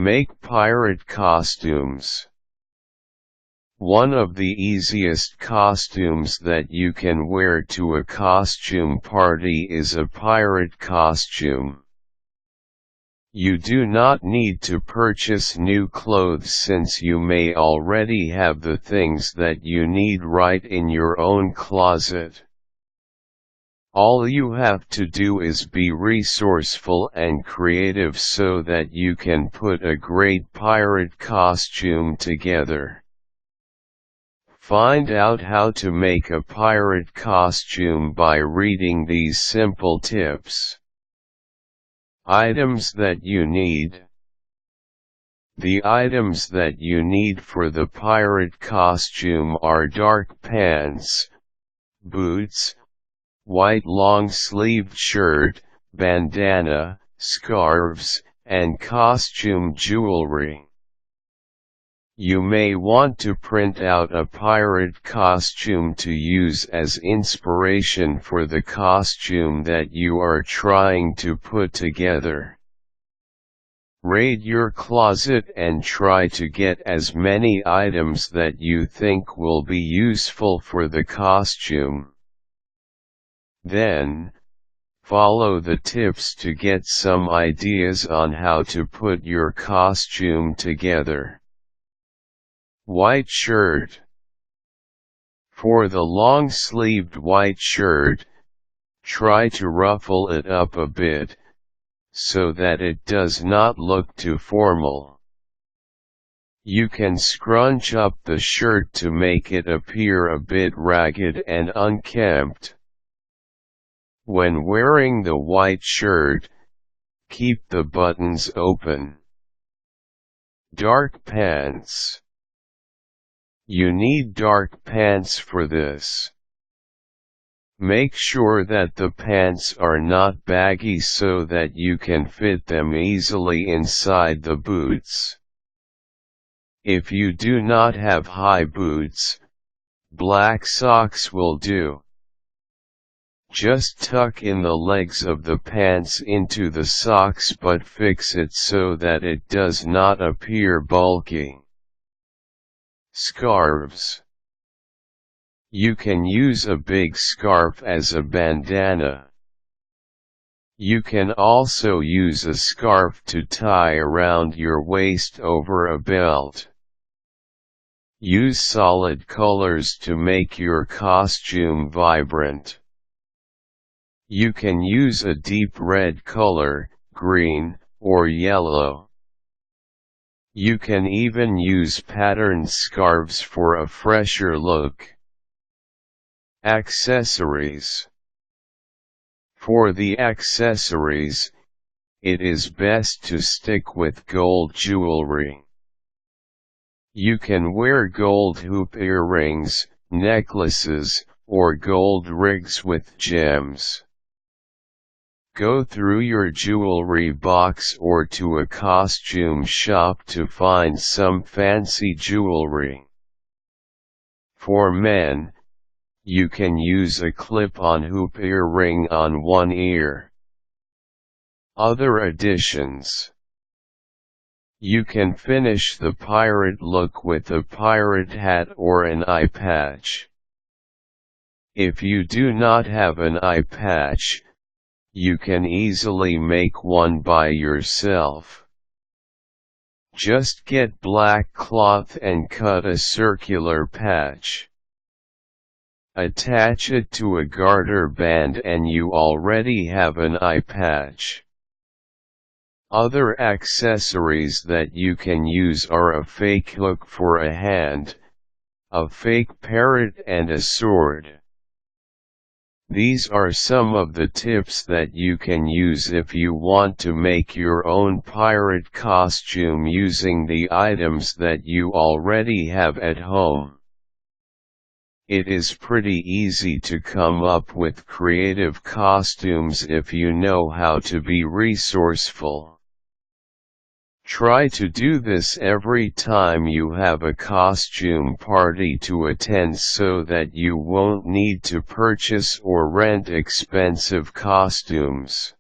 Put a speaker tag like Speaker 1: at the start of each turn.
Speaker 1: Make pirate costumes. One of the easiest costumes that you can wear to a costume party is a pirate costume. You do not need to purchase new clothes since you may already have the things that you need right in your own closet. All you have to do is be resourceful and creative so that you can put a great pirate costume together. Find out how to make a pirate costume by reading these simple tips. Items that you need. The items that you need for the pirate costume are dark pants, boots, white long-sleeved shirt, bandana, scarves, and costume jewelry. You may want to print out a pirate costume to use as inspiration for the costume that you are trying to put together. Raid your closet and try to get as many items that you think will be useful for the costume. Then, follow the tips to get some ideas on how to put your costume together. White shirt. For the long-sleeved white shirt, try to ruffle it up a bit, so that it does not look too formal. You can scrunch up the shirt to make it appear a bit ragged and unkempt. When wearing the white shirt, keep the buttons open. Dark pants. You need dark pants for this. Make sure that the pants are not baggy so that you can fit them easily inside the boots. If you do not have high boots, black socks will do. Just tuck in the legs of the pants into the socks but fix it so that it does not appear bulky. Scarves. You can use a big scarf as a bandana. You can also use a scarf to tie around your waist over a belt. Use solid colors to make your costume vibrant. You can use a deep red color, green, or yellow. You can even use patterned scarves for a fresher look. Accessories. For the accessories, it is best to stick with gold jewelry. You can wear gold hoop earrings, necklaces, or gold rings with gems. Go through your jewelry box or to a costume shop to find some fancy jewelry. For men, you can use a clip-on hoop earring on one ear. Other additions. You can finish the pirate look with a pirate hat or an eye patch. If you do not have an eye patch, you can easily make one by yourself. Just get black cloth and cut a circular patch. Attach it to a garter band and you already have an eye patch. Other accessories that you can use are a fake hook for a hand, a fake parrot and a sword. These are some of the tips that you can use if you want to make your own pirate costume using the items that you already have at home. It is pretty easy to come up with creative costumes if you know how to be resourceful. Try to do this every time you have a costume party to attend so that you won't need to purchase or rent expensive costumes.